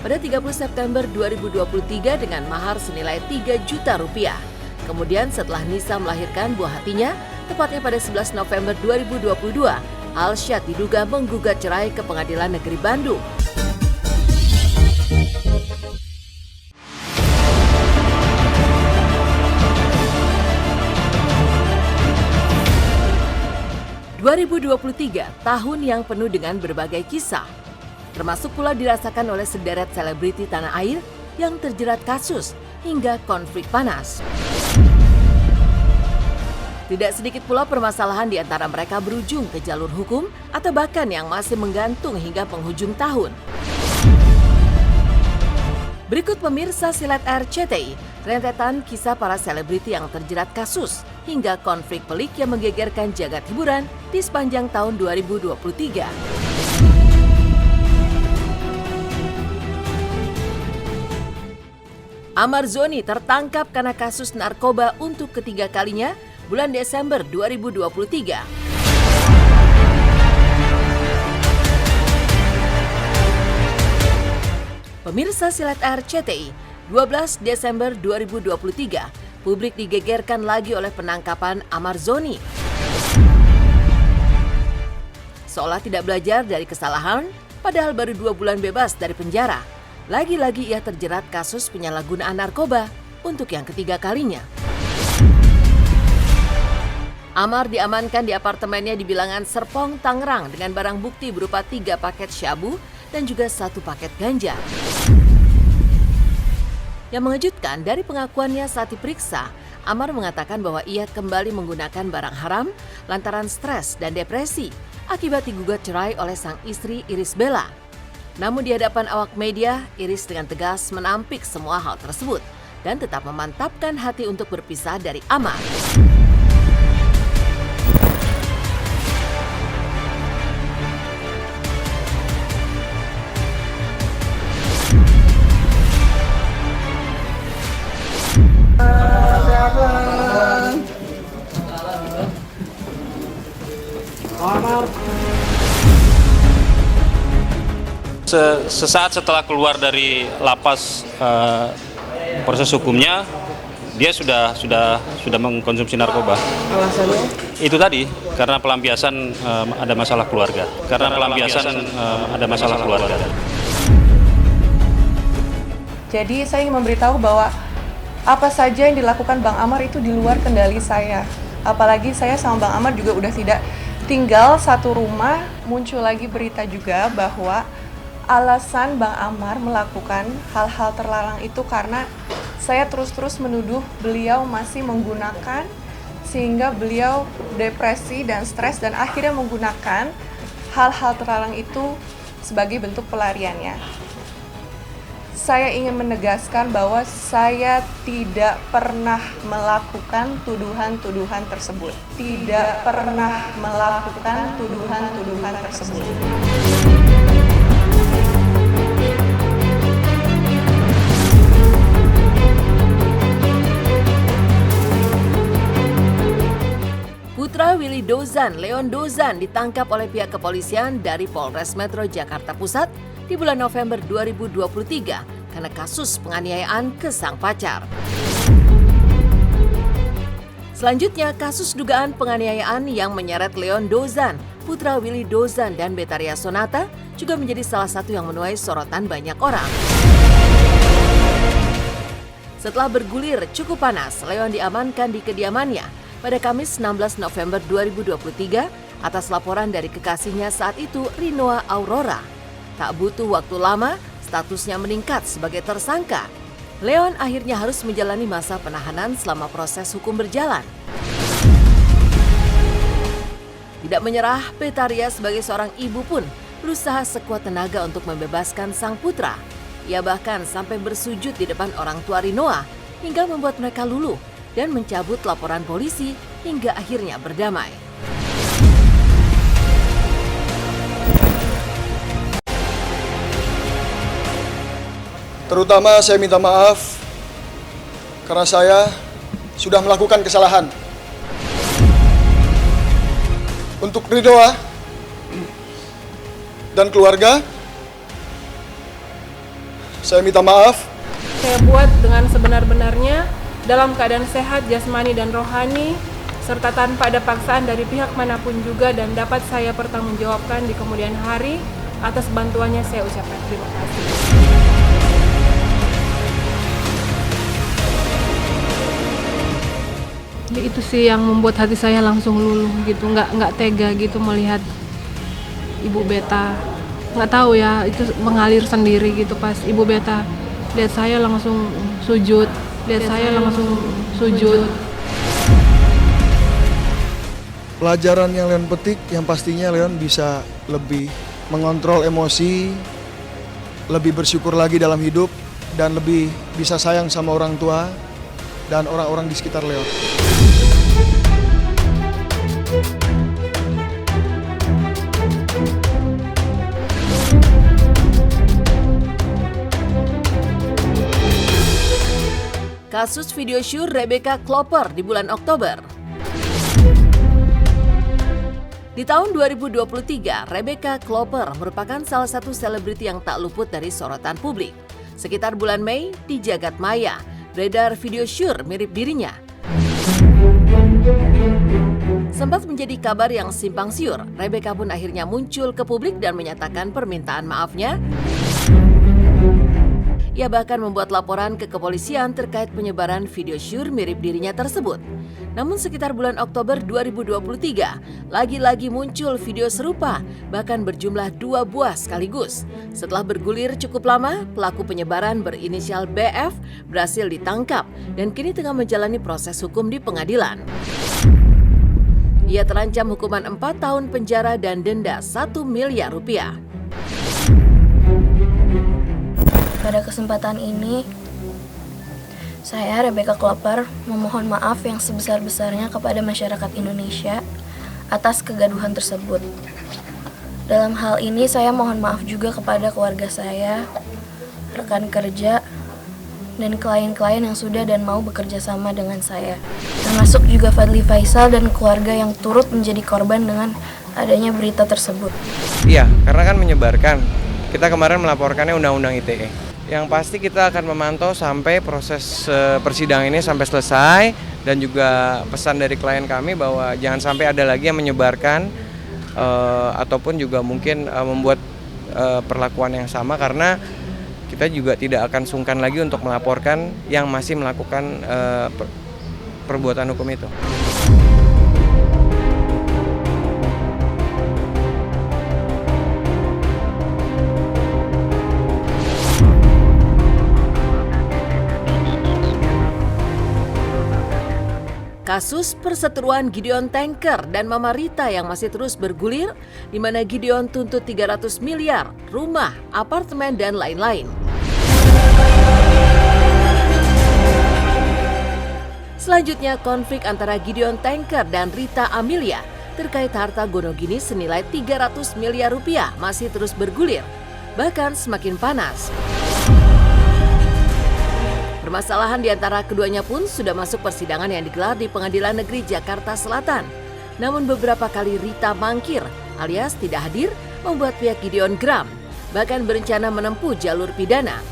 pada 30 September 2023 dengan mahar senilai 3 juta rupiah. Kemudian setelah Nisa melahirkan buah hatinya, tepatnya pada 11 November 2022, Alsyad diduga menggugat cerai ke Pengadilan Negeri Bandung. (2023) tahun yang penuh dengan berbagai kisah, termasuk pula dirasakan oleh sederet selebriti tanah air yang terjerat kasus hingga konflik panas. Tidak sedikit pula permasalahan di antara mereka berujung ke jalur hukum atau bahkan yang masih menggantung hingga penghujung tahun. Berikut pemirsa Silet RCTI, rentetan kisah para selebriti yang terjerat kasus hingga konflik pelik yang menggegerkan jagat hiburan di sepanjang tahun 2023. Amar Zoni tertangkap karena kasus narkoba untuk ketiga kalinya bulan Desember 2023. Pemirsa Silet RCTI, 12 Desember 2023, publik digegerkan lagi oleh penangkapan Amar Zoni. Seolah tidak belajar dari kesalahan, padahal baru 2 bulan bebas dari penjara. Lagi-lagi ia terjerat kasus penyalahgunaan narkoba untuk yang ketiga kalinya. Amar diamankan di apartemennya di bilangan Serpong, Tangerang dengan barang bukti berupa 3 paket syabu dan juga 1 paket ganja. Yang mengejutkan, dari pengakuannya saat diperiksa, Amar mengatakan bahwa ia kembali menggunakan barang haram lantaran stres dan depresi akibat digugat cerai oleh sang istri Iris Bella. Namun di hadapan awak media, Iris dengan tegas menampik semua hal tersebut dan tetap memantapkan hati untuk berpisah dari Amar. Sesaat setelah keluar dari lapas proses hukumnya, dia sudah mengkonsumsi narkoba. Alasannya? Itu tadi karena pelampiasan ada masalah keluarga. Jadi saya ingin memberitahu bahwa apa saja yang dilakukan Bang Amar itu di luar kendali saya. Apalagi saya sama Bang Amar juga udah tidak tinggal satu rumah. Muncul lagi berita juga bahwa alasan Bang Amar melakukan hal-hal terlarang itu karena saya terus-terus menuduh beliau masih menggunakan sehingga beliau depresi dan stres dan akhirnya menggunakan hal-hal terlarang itu sebagai bentuk pelariannya. Saya ingin menegaskan bahwa saya tidak pernah melakukan tuduhan-tuduhan tersebut. Tidak pernah melakukan tuduhan-tuduhan tersebut. Putra Willy Dozan, Leon Dozan, ditangkap oleh pihak kepolisian dari Polres Metro Jakarta Pusat di bulan November 2023 karena kasus penganiayaan ke sang pacar. Selanjutnya, kasus dugaan penganiayaan yang menyeret Leon Dozan, putra Willy Dozan dan Betaria Sonata juga menjadi salah satu yang menuai sorotan banyak orang. Setelah bergulir cukup panas, Leon diamankan di kediamannya pada Kamis 16 November 2023 atas laporan dari kekasihnya saat itu, Rinoa Aurora. Tak butuh waktu lama, statusnya meningkat sebagai tersangka. Leon akhirnya harus menjalani masa penahanan selama proses hukum berjalan. Tidak menyerah, Betaria sebagai seorang ibu pun berusaha sekuat tenaga untuk membebaskan sang putra. Ia bahkan sampai bersujud di depan orang tua Rinoa hingga membuat mereka luluh dan mencabut laporan polisi hingga akhirnya berdamai. Terutama saya minta maaf karena saya sudah melakukan kesalahan. Untuk Rinoa dan keluarga, saya minta maaf. Saya buat dengan sebenar-benarnya, dalam keadaan sehat jasmani dan rohani, serta tanpa ada paksaan dari pihak manapun juga, dan dapat saya pertanggungjawabkan di kemudian hari. Atas bantuannya saya ucapkan terima kasih. Ya, itu sih yang membuat hati saya langsung luluh gitu, nggak tega gitu melihat Ibu Beta. Nggak tahu ya, itu mengalir sendiri gitu pas Ibu Beta lihat saya langsung sujud, Pelajaran yang Leon petik, yang pastinya Leon bisa lebih mengontrol emosi, lebih bersyukur lagi dalam hidup, dan lebih bisa sayang sama orang tua dan orang-orang di sekitar Leon. Kasus video syur Rebecca Klopper di bulan Oktober. Di tahun 2023, Rebecca Klopper merupakan salah satu selebriti yang tak luput dari sorotan publik. Sekitar bulan Mei, di jagat maya, beredar video syur mirip dirinya. Sempat menjadi kabar yang simpang siur, Rebecca pun akhirnya muncul ke publik dan menyatakan permintaan maafnya. Ia bahkan membuat laporan ke kepolisian terkait penyebaran video syur mirip dirinya tersebut. Namun sekitar bulan Oktober 2023, lagi-lagi muncul video serupa, bahkan berjumlah 2 buah sekaligus. Setelah bergulir cukup lama, pelaku penyebaran berinisial BF berhasil ditangkap dan kini tengah menjalani proses hukum di pengadilan. Ia terancam hukuman 4 tahun penjara dan denda 1 miliar rupiah. Pada kesempatan ini, saya, Rebecca Klopper, memohon maaf yang sebesar-besarnya kepada masyarakat Indonesia atas kegaduhan tersebut. Dalam hal ini, saya mohon maaf juga kepada keluarga saya, rekan kerja, dan klien-klien yang sudah dan mau bekerja sama dengan saya. Termasuk juga Fadli Faisal dan keluarga yang turut menjadi korban dengan adanya berita tersebut. Iya, karena kan menyebarkan. Kita kemarin melaporkannya Undang-Undang ITE. Yang pasti kita akan memantau sampai proses persidangan ini sampai selesai, dan juga pesan dari klien kami bahwa jangan sampai ada lagi yang menyebarkan ataupun juga mungkin membuat perlakuan yang sama, karena kita juga tidak akan sungkan lagi untuk melaporkan yang masih melakukan perbuatan hukum itu. Kasus perseteruan Gideon Tanker dan Mama Rita yang masih terus bergulir, di mana Gideon tuntut 300 miliar, rumah, apartemen, dan lain-lain. Selanjutnya, konflik antara Gideon Tanker dan Rita Amelia terkait harta Gonogini senilai 300 miliar rupiah masih terus bergulir, bahkan semakin panas. Permasalahan di antara keduanya pun sudah masuk persidangan yang digelar di Pengadilan Negeri Jakarta Selatan. Namun beberapa kali Rita mangkir alias tidak hadir, membuat pihak Gideon geram, bahkan berencana menempuh jalur pidana.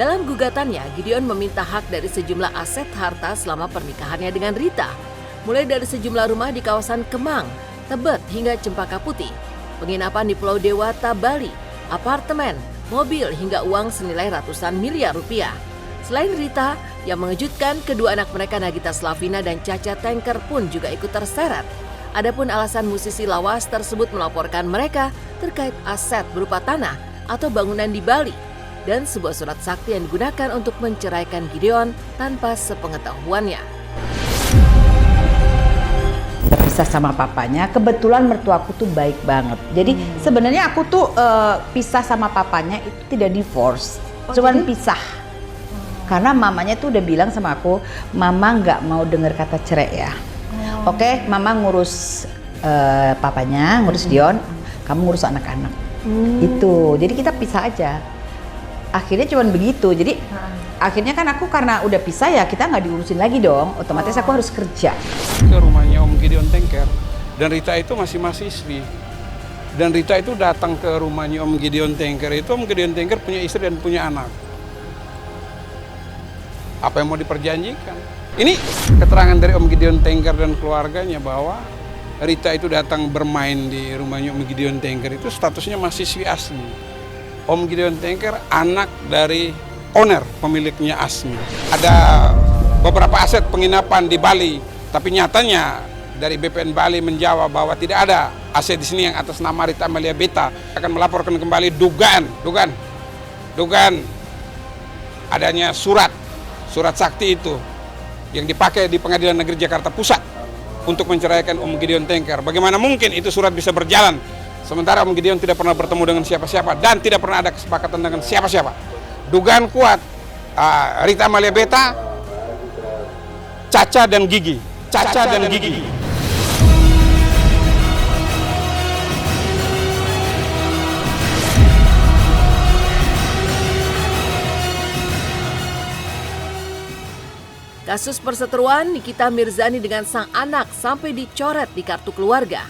Dalam gugatannya, Gideon meminta hak dari sejumlah aset harta selama pernikahannya dengan Rita, mulai dari sejumlah rumah di kawasan Kemang, Tebet hingga Cempaka Putih, penginapan di Pulau Dewata, Bali, apartemen, mobil hingga uang senilai ratusan miliar rupiah. Selain Rita, yang mengejutkan kedua anak mereka Nagita Slavina dan Caca Tanker pun juga ikut terseret. Adapun alasan musisi lawas tersebut melaporkan mereka terkait aset berupa tanah atau bangunan di Bali dan sebuah surat sakti yang digunakan untuk menceraikan Gideon tanpa sepengetahuannya. Pisah sama papanya, kebetulan mertuaku tuh baik banget. Jadi sebenarnya aku tuh pisah sama papanya itu tidak divorce, cuman pisah. Karena mamanya tuh udah bilang sama aku, mama nggak mau dengar kata cerai ya. Oke, mama ngurus papanya, ngurus Dion, kamu ngurus anak-anak. Itu, jadi kita pisah aja. Akhirnya cuman begitu. Jadi akhirnya kan aku karena udah pisah ya kita nggak diurusin lagi dong. Otomatis aku harus kerja. Ke rumahnya Om Gideon Tanker dan Rita itu masih mahasiswi. Dan Rita itu datang ke rumahnya Om Gideon Tengker itu, Om Gideon Tengker punya istri dan punya anak. Apa yang mau diperjanjikan? Ini keterangan dari Om Gideon Tengker dan keluarganya bahwa Rita itu datang bermain di rumahnya Om Gideon Tengker itu statusnya mahasiswi Asmi. Om Gideon Tengker anak dari owner pemiliknya Asmi. Ada beberapa aset penginapan di Bali, tapi nyatanya dari BPN Bali menjawab bahwa tidak ada aset di sini yang atas nama Rita Amalia Beta. Akan melaporkan kembali dugaan adanya surat sakti itu yang dipakai di Pengadilan Negeri Jakarta Pusat untuk menceraikan Om Gideon Tengker. Bagaimana mungkin itu surat bisa berjalan sementara Om Gideon tidak pernah bertemu dengan siapa-siapa dan tidak pernah ada kesepakatan dengan siapa-siapa. Dugaan kuat Rita Amalia Beta, Caca dan Gigi. Kasus perseteruan Nikita Mirzani dengan sang anak sampai dicoret di kartu keluarga.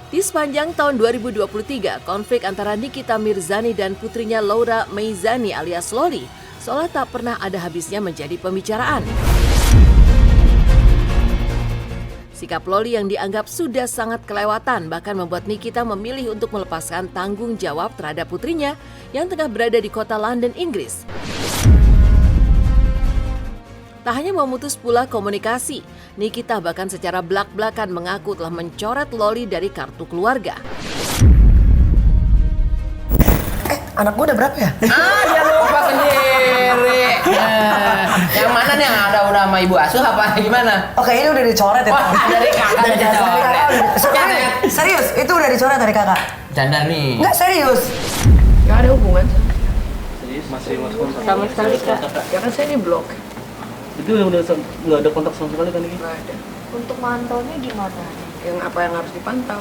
Di sepanjang tahun 2023, konflik antara Nikita Mirzani dan putrinya Laura Meizani alias Loli seolah tak pernah ada habisnya menjadi pembicaraan. Sikap Loli yang dianggap sudah sangat kelewatan bahkan membuat Nikita memilih untuk melepaskan tanggung jawab terhadap putrinya yang tengah berada di kota London, Inggris. Tak hanya memutus pula komunikasi, Nikita bahkan secara belak-belakan mengaku telah mencoret Loli dari kartu keluarga. Anak gue udah berapa ya? Dia lupa sendiri. Yang mana nih yang ada udah sama ibu asuh apa gimana? Oke, ini udah dicoret ya. Dari kakak udah dicoret. Serius, itu udah dicoret dari kakak? Canda nih. Enggak serius. Gak ada hubungan. Masih kontak Sama sekali Kak, karena saya di blok. itu udah nggak ada kontak sama sekali kan ini? Nggak ada. Untuk mantaunya gimana? Yang apa yang harus dipantau?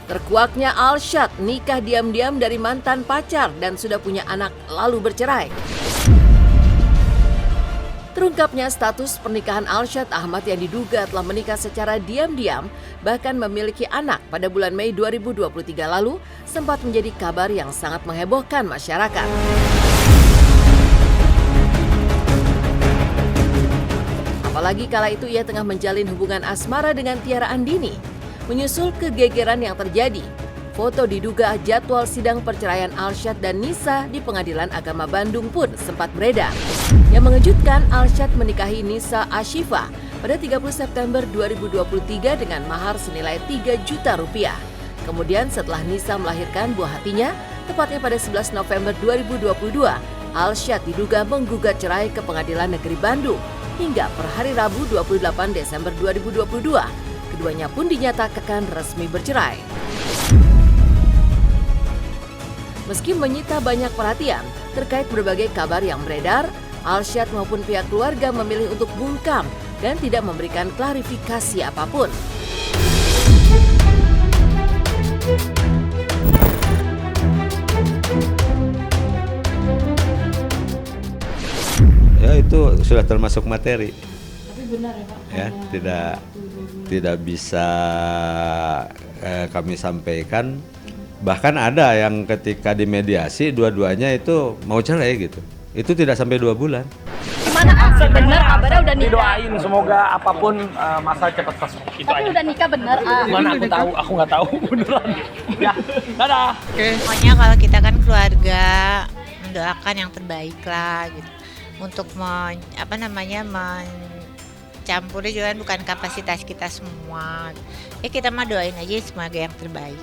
Terkuaknya Alshad nikah diam-diam dari mantan pacar dan sudah punya anak lalu bercerai. Terungkapnya status pernikahan Alshad Ahmad yang diduga telah menikah secara diam-diam bahkan memiliki anak pada bulan Mei 2023 lalu sempat menjadi kabar yang sangat menghebohkan masyarakat. Apalagi kala itu ia tengah menjalin hubungan asmara dengan Tiara Andini. Menyusul kegegeran yang terjadi, foto diduga jadwal sidang perceraian Alshad dan Nisa di Pengadilan Agama Bandung pun sempat beredar. Yang mengejutkan, Alshad menikahi Nisa Ashifa pada 30 September 2023 dengan mahar senilai 3 juta rupiah. Kemudian setelah Nisa melahirkan buah hatinya, tepatnya pada 11 November 2022, Alshad diduga menggugat cerai ke Pengadilan Negeri Bandung. Hingga per hari Rabu 28 Desember 2022, keduanya pun dinyatakan resmi bercerai. Meski menyita banyak perhatian terkait berbagai kabar yang beredar, Alshad maupun pihak keluarga memilih untuk bungkam dan tidak memberikan klarifikasi apapun. Ya itu sudah termasuk materi. Tapi benar ya Pak? Ya, tidak bisa kami sampaikan. Bahkan ada yang ketika dimediasi dua-duanya itu mau cerai gitu. Itu tidak sampai 2 bulan. Gimana benar kabarnya udah nikah? Didoain semoga apapun masa cepat selesai. Tapi udah nikah bener. Mana aku nggak tahu beneran. Ya, dadah. Pokoknya kalau kita kan keluarga mendoakan yang terbaik lah gitu. Untuk mencampuri juga bukan kapasitas kita semua. Ya kita mah doain aja semoga yang terbaik.